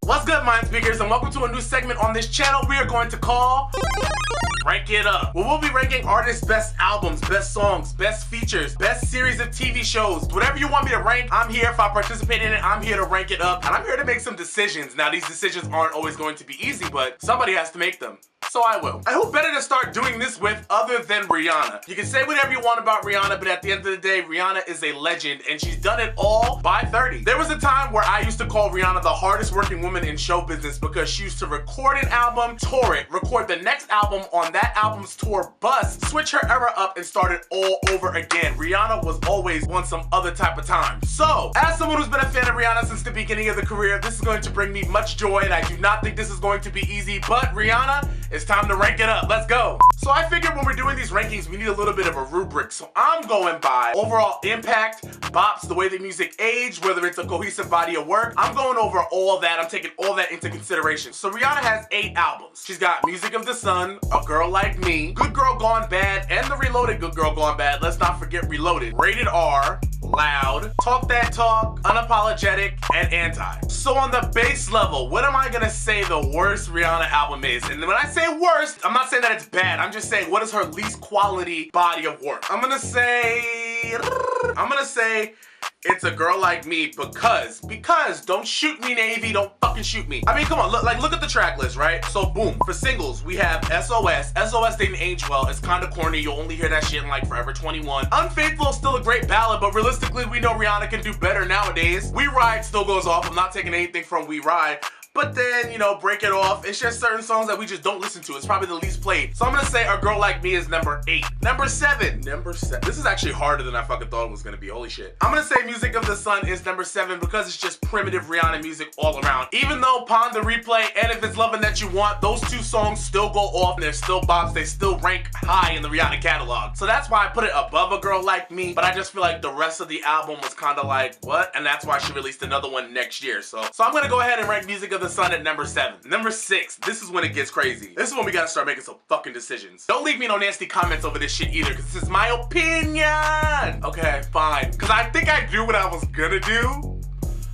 What's good, Mind Speakers, and welcome to a new segment on this channel we are going to call Rank It Up. Well, we'll be ranking artists' best albums, best songs, best features, best series of TV shows. Whatever you want me to rank, I'm here. If I participate in it, I'm here to rank it up. And I'm here to make some decisions. Now, these decisions aren't always going to be easy, but somebody has to make them. So I will. I hope better to start doing this with other than Rihanna. You can say whatever you want about Rihanna, but at the end of the day, Rihanna is a legend, and she's done it all by 30. There was a time where I used to call Rihanna the hardest working woman in show business because she used to record an album, tour it, record the next album on that album's tour bus, switch her era up, and start it all over again. Rihanna was always on some other type of time. So, as someone who's been a fan of Rihanna since the beginning of the career, this is going to bring me much joy, and I do not think this is going to be easy, but Rihanna, it's time to rank it up. Let's go. So I figured when we're doing these rankings, we need a little bit of a rubric. So I'm going by overall impact, bops, the way the music aged, whether it's a cohesive body of work. I'm going over all that. I'm taking all that into consideration. So Rihanna has 8 albums. She's got Music of the Sun, A Girl Like Me, Good Girl Gone Bad, and the Reloaded Good Girl Gone Bad. Let's not forget Reloaded. Rated R, Loud, Talk That Talk, Unapologetic, and Anti. So on the base level, what am I gonna say the worst Rihanna album is? And when I say worst, I'm not saying that it's bad. I'm just saying what is her least quality body of work. I'm gonna say it's A Girl Like Me because don't shoot me, Navy, don't fucking shoot me. I mean, come on, look at the track list, right? So boom, for singles, we have SOS. SOS didn't age well. It's kind of corny. You'll only hear that shit in like Forever 21. Unfaithful is still a great ballad, but realistically, we know Rihanna can do better nowadays. We Ride still goes off. I'm not taking anything from We Ride. But then, you know, Break It Off. It's just certain songs that we just don't listen to. It's probably the least played. So I'm gonna say A Girl Like Me is number 8. Number 7. This is actually harder than I fucking thought it was gonna be. Holy shit. I'm gonna say Music of the Sun is number 7 because it's just primitive Rihanna music all around. Even though Pon the Replay and If It's Lovin' That You Want, those two songs still go off and they're still bops. They still rank high in the Rihanna catalog. So that's why I put it above A Girl Like Me, but I just feel like the rest of the album was kind of like, what? And that's why she released another one next year. So I'm gonna go ahead and rank Music of the Sun at number 7. Number 6, this is when it gets crazy. This is when we gotta start making some fucking decisions. Don't leave me no nasty comments over this shit either, because this is my opinion. Okay, fine. Because I think I do what I was gonna do,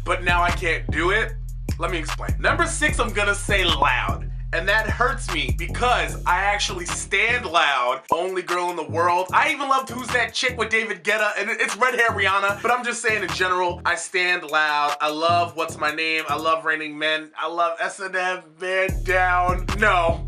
but now I can't do it. Let me explain. Number 6, I'm gonna say Loud. And that hurts me because I actually stand Loud, only girl in the world. I even loved Who's That Chick with David Guetta, and it's red hair Rihanna, but I'm just saying in general, I stand Loud. I love What's My Name, I love Raining Men, I love S&M, Man Down. No.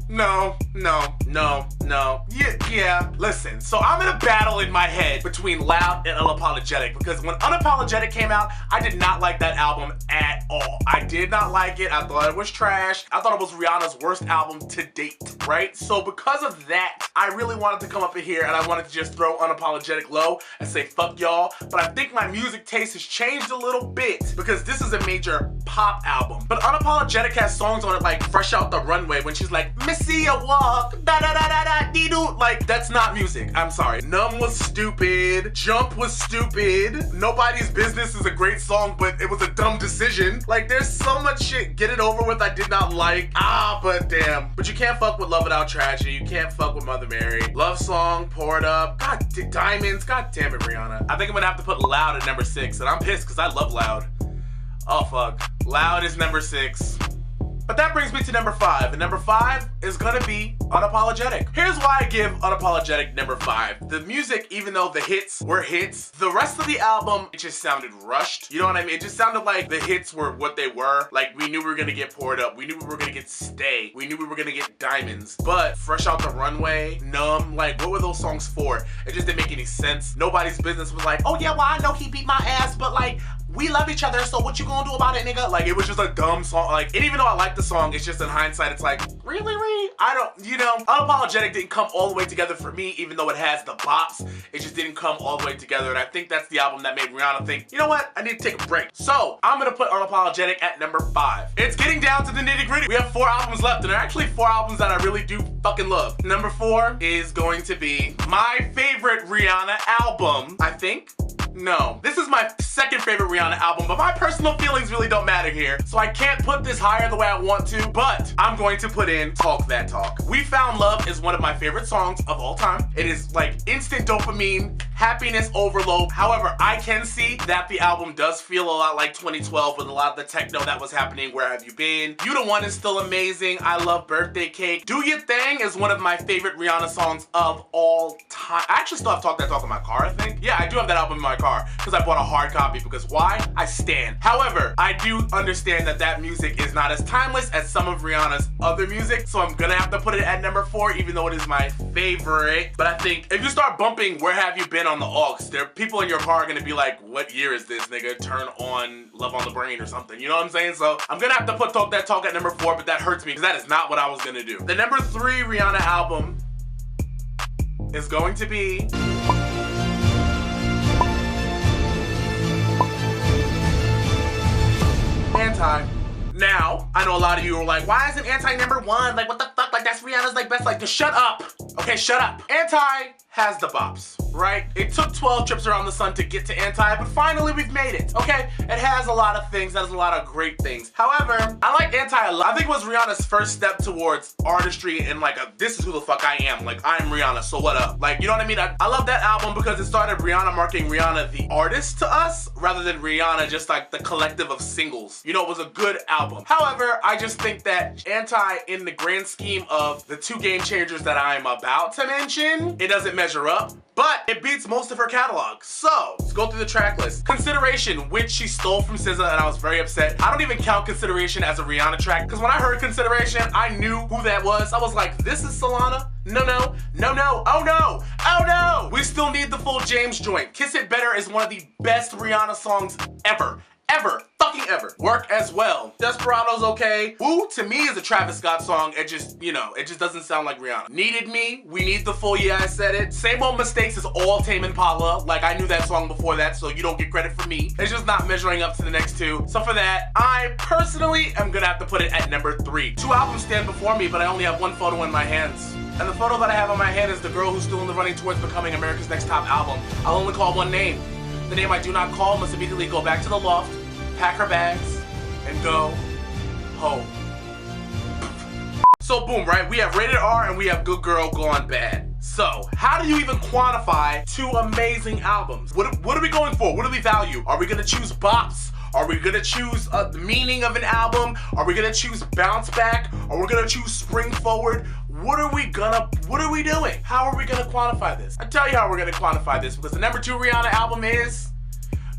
Yeah, listen, so I'm in a battle in my head between Loud and Unapologetic because when Unapologetic came out, I did not like that album at all. I did not like it. I thought it was trash. I thought it was Rihanna's worst album to date, right? So because of that, I really wanted to come up in here and I wanted to just throw Unapologetic low and say fuck y'all, but I think my music taste has changed a little bit because this is a major pop album. But Unapologetic has songs on it like Fresh Out the Runway when she's like, Missy a walk, da da da da da dee doo. Like, that's not music. I'm sorry. Numb was stupid. Jump was stupid. Nobody's Business is a great song, but it was a dumb decision. Like, there's so much shit. Get It Over With I did not like. But damn. But you can't fuck with Love Without Tragedy. You can't fuck with Mother Mary. Love Song, Pour It Up. God, Diamonds. God damn it, Rihanna. I think I'm gonna have to put Loud at number 6, and I'm pissed because I love Loud. Oh fuck. Loud is number 6. But that brings me to number 5, and number 5 is gonna be Unapologetic. Here's why I give Unapologetic number 5. The music, even though the hits were hits, the rest of the album, it just sounded rushed. You know what I mean? It just sounded like the hits were what they were. Like, we knew we were gonna get Poured Up. We knew we were gonna get Stay. We knew we were gonna get Diamonds. But Fresh Out the Runway, Numb, like, what were those songs for? It just didn't make any sense. Nobody's Business was like, oh yeah, well, I know he beat my ass, but like, we love each other, so what you gonna do about it, nigga? Like, it was just a dumb song. Like, and even though I like the song, it's just in hindsight, it's like, really? I don't, you know, Unapologetic didn't come all the way together for me, even though it has the bops. It just didn't come all the way together, and I think that's the album that made Rihanna think, you know what? I need to take a break. So, I'm gonna put Unapologetic at number 5. It's getting down to the nitty gritty. We have 4 albums left, and they're actually 4 albums that I really do fucking love. Number 4 is going to be my favorite Rihanna album, I think. No. This is my second favorite Rihanna album, but my personal feelings really don't matter here, so I can't put this higher the way I want to, but I'm going to put in Talk That Talk. We Found Love is one of my favorite songs of all time. It is like instant dopamine, happiness overload. However, I can see that the album does feel a lot like 2012 with a lot of the techno that was happening. Where Have You Been? You The One is still amazing. I love Birthday Cake. Do Your Thing is one of my favorite Rihanna songs of all time. I actually still have Talk That Talk in my car, I think. Yeah, I do have that album in my car because I bought a hard copy because why? I stan. However, I do understand that that music is not as timeless as some of Rihanna's other music, so I'm gonna have to put it at number 4 even though it is my favorite. But I think if you start bumping Where Have You Been on the aux, there are people in your car are gonna be like, what year is this, nigga? Turn on Love on the Brain or something, you know what I'm saying? So I'm gonna have to put Talk That Talk at number 4, but that hurts me because that is not what I was gonna do. The number 3 Rihanna album is going to be Anti. Now, I know a lot of you are like, why isn't Anti number 1? Like, what the fuck? Like, that's Rihanna's like best. Like, just shut up. Okay, shut up. Anti has the bops, right? It took 12 trips around the sun to get to Anti, but finally we've made it, okay? It has a lot of things, it has a lot of great things. However, I like Anti a lot. I think it was Rihanna's first step towards artistry and like this is who the fuck I am. Like, I'm Rihanna, so what up? Like, you know what I mean? I love that album because it started Rihanna marking Rihanna the artist to us rather than Rihanna just like the collective of singles. You know, it was a good album. However, I just think that Anti, in the grand scheme of the 2 game changers that I'm about to mention, it doesn't measure up, but it beats most of her catalog. So let's go through the track list. Consideration, which she stole from SZA, and I was very upset. I don't even count Consideration as a Rihanna track because when I heard Consideration, I knew who that was. I was like, this is Solana? No, no, no, no, oh no, oh no! We still need the full James joint. Kiss It Better is one of the best Rihanna songs ever. Ever, fucking ever. Work as well. Desperado's okay. Woo, to me, is a Travis Scott song. It just, you know, it just doesn't sound like Rihanna. Needed Me, we need the full Yeah I Said It. Same Old Mistakes is all Tame Impala. Like, I knew that song before that, so you don't get credit for me. It's just not measuring up to the next 2. So for that, I personally am gonna have to put it at number 3. 2 albums stand before me, but I only have 1 photo in my hands. And the photo that I have on my hand is the girl who's still in the running towards becoming America's Next Top Album. I'll only call one name. The name I do not call must immediately go back to the loft, pack her bags, and go home. So boom, right? We have Rated R and we have Good Girl Gone Bad. So how do you even quantify 2 amazing albums? What are we going for? What do we value? Are we gonna choose bops? Are we gonna choose the meaning of an album? Are we gonna choose bounce back? Are we gonna choose spring forward? What are we doing? How are we gonna quantify this? I tell you how we're gonna quantify this because the number 2 Rihanna album is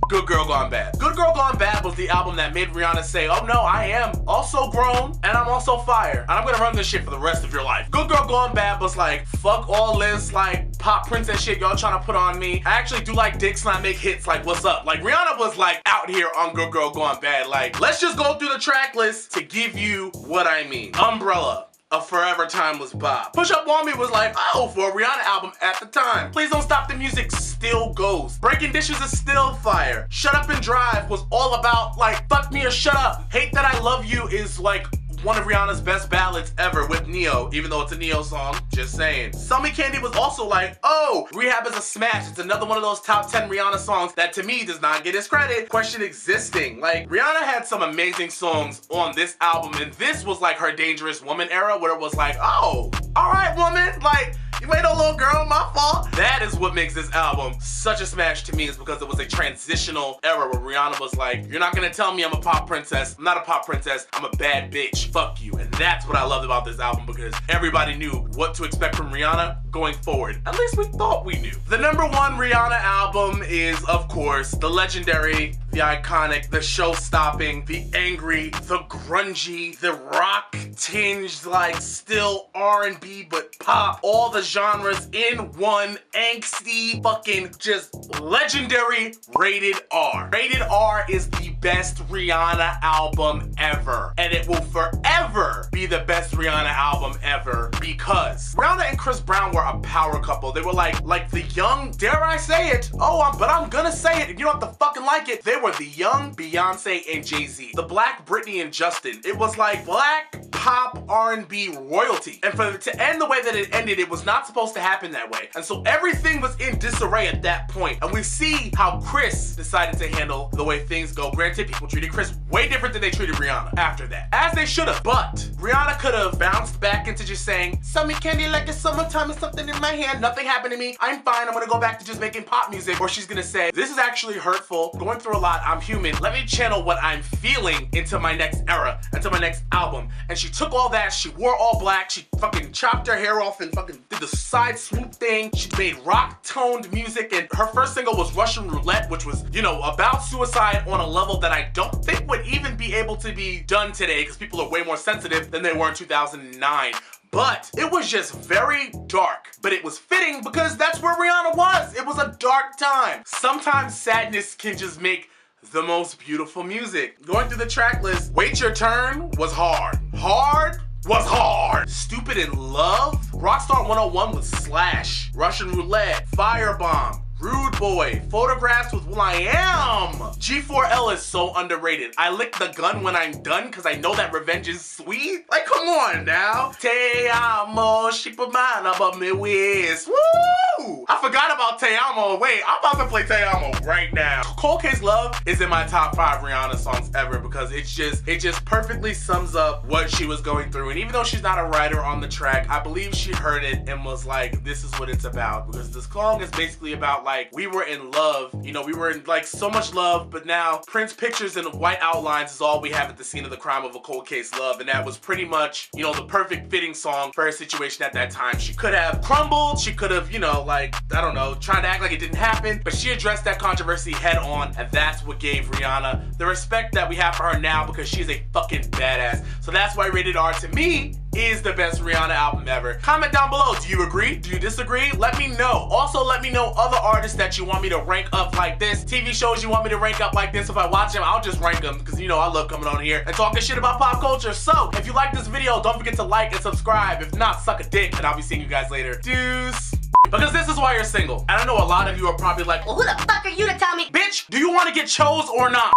Good Girl Gone Bad. Good Girl Gone Bad was the album that made Rihanna say, oh no, I am also grown and I'm also fire. And I'm gonna run this shit for the rest of your life. Good Girl Gone Bad was like, fuck all this like pop princess shit y'all trying to put on me. I actually do like dicks and I make hits, like what's up? Like Rihanna was like out here on Good Girl Gone Bad. Like, let's just go through the track list to give you what I mean. Umbrella, a forever timeless bop. Push Up On Me was like, oh, for a Rihanna album at the time. Please Don't Stop the Music still goes. Breaking Dishes is still fire. Shut Up and Drive was all about like, fuck me or shut up. Hate That I Love You is like one of Rihanna's best ballads ever with Neo, even though it's a Neo song, just saying. Sell Me Candy was also like, oh, Rehab is a smash. It's another one of those top 10 Rihanna songs that to me does not get its credit. Question Existing. Like, Rihanna had some amazing songs on this album, and this was like her Dangerous Woman era where it was like, oh, all right, woman, like, you ain't no little girl, my fault. That is what makes this album such a smash to me, is because it was a transitional era where Rihanna was like, you're not gonna tell me I'm a pop princess. I'm not a pop princess, I'm a bad bitch. Fuck you. And that's what I loved about this album, because everybody knew what to expect from Rihanna going forward. At least we thought we knew. The number 1 Rihanna album is, of course, the legendary, the iconic, the show-stopping, the angry, the grungy, the rock-tinged, like still R&B but pop, all the genres in one, angsty, fucking just legendary Rated R. Rated R is the best Rihanna album ever, and it will forever be the best Rihanna album ever, because Rihanna and Chris Brown were a power couple. They were like the young, dare I say it, but I'm gonna say it, and you don't have to fucking like it. They were the young Beyonce and Jay-Z, the black Britney and Justin. It was like black pop R&B royalty. And for it to end the way that it ended, it was not supposed to happen that way. And so everything was in disarray at that point. And we see how Chris decided to handle the way things go. Granted, people treated Chris way different than they treated Rihanna after that, as they should have. But Rihanna could have bounced back into just saying, "Summer candy like it's summertime and something in my hand. Nothing happened to me. I'm fine. I'm gonna go back to just making pop music." Or she's gonna say, "This is actually hurtful. Going through a lot. I'm human. Let me channel what I'm feeling into my next era, into my next album." And she took all that. She wore all black. She fucking chopped her hair off and fucking did the side swoop thing. She made rock-toned music, and her first single was Russian Roulette, which was, you know, about suicide on a level that I don't think would even be able to be done today, because people are way more sensitive than they were in 2009. But it was just very dark. But it was fitting because that's where Rihanna was. It was a dark time. Sometimes sadness can just make the most beautiful music. Going through the track list, Wait Your Turn was hard. Hard was hard. Stupid in Love, Rockstar 101 with Slash, Russian Roulette, Firebomb, Rude Boy, Photographs with will.i.am. G4L is so underrated. I lick the gun when I'm done because I know that revenge is sweet. Like, come on now. Te amo, she put mine above me waist. Woo! I forgot about Te amo. Wait, I'm about to play Te amo right now. Cold Case Love is in my top 5 Rihanna songs ever because it just perfectly sums up what she was going through. And even though she's not a writer on the track, I believe she heard it and was like, this is what it's about. Because this song is basically about, like, we were in love, you know, we were in like so much love, but now Prince pictures and white outlines is all we have at the scene of the crime of A Cold Case Love. And that was pretty much, you know, the perfect fitting song for her situation at that time. She could have crumbled, she could have, you know, like, I don't know, tried to act like it didn't happen, but she addressed that controversy head on, and that's what gave Rihanna the respect that we have for her now, because she's a fucking badass. So that's why Rated R, to me, is the best Rihanna album ever. Comment down below, do you agree? Do you disagree? Let me know. Also, let me know other artists that you want me to rank up like this, TV shows you want me to rank up like this. If I watch them, I'll just rank them, because you know I love coming on here and talking shit about pop culture. So, if you like this video, don't forget to like and subscribe. If not, suck a dick, and I'll be seeing you guys later. Deuce. Because this is why you're single. And I know a lot of you are probably like, well, who the fuck are you to tell me? Bitch, do you want to get chose or not?